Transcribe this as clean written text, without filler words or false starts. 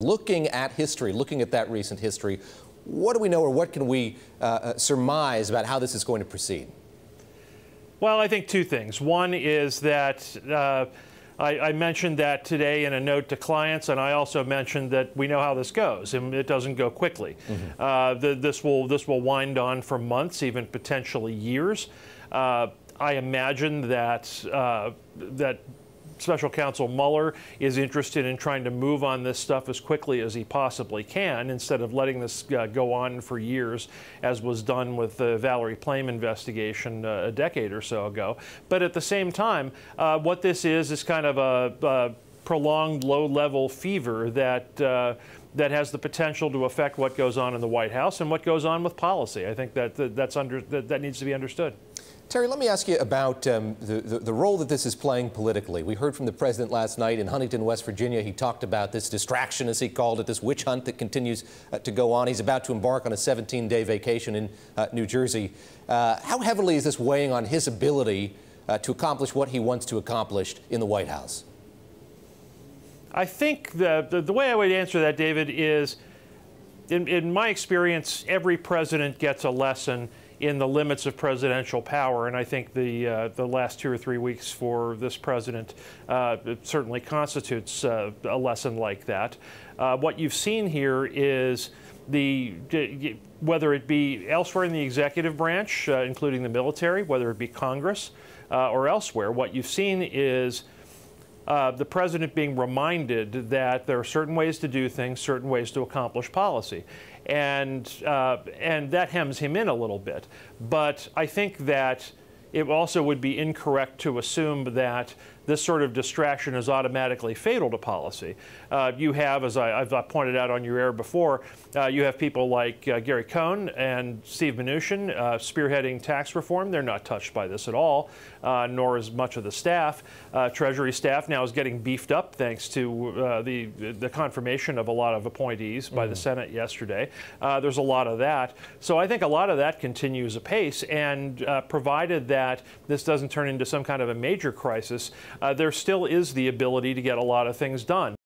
Looking at history, looking at that recent history, what do we know or what can we surmise about how this is going to proceed? Well, I think two things. One is that I mentioned that today in a note to clients, and I also mentioned that we know how this goes, and it doesn't go quickly. This will wind on for months, even potentially years. I imagine that Special Counsel Mueller is interested in trying to move on this stuff as quickly as he possibly can, instead of letting this go on for years, as was done with the Valerie Plame investigation a decade or so ago. But at the same time, what this is kind of a prolonged low-level fever that has the potential to affect what goes on in the White House and what goes on with policy. I think that needs to be understood. Terry, let me ask you about the role that this is playing politically. We heard from the president last night in Huntington, West Virginia. He talked about this distraction, as he called it, this witch hunt that continues to go on. He's about to embark on a 17-day vacation in New Jersey. How heavily is this weighing on his ability to accomplish what he wants to accomplish in the White House? I think the way I would answer that, David, is in my experience, every president gets a lesson in the limits of presidential power, and I think the last 2 or 3 weeks for this president certainly constitutes a lesson like that. What you've seen here is whether it be elsewhere in the executive branch, including the military, whether it be Congress or elsewhere, what you've seen is the president being reminded that there are certain ways to do things, certain ways to accomplish policy. And that hems him in a little bit. But I think that it also would be incorrect to assume that this sort of distraction is automatically fatal to policy. You have, as I've pointed out on your air before, you have people like Gary Cohn and Steve Mnuchin spearheading tax reform. They're not touched by this at all, nor is much of the staff. Treasury staff now is getting beefed up thanks to the confirmation of a lot of appointees by the Senate yesterday. There's a lot of that. So I think a lot of that continues apace, and provided that this doesn't turn into some kind of a major crisis, there still is the ability to get a lot of things done.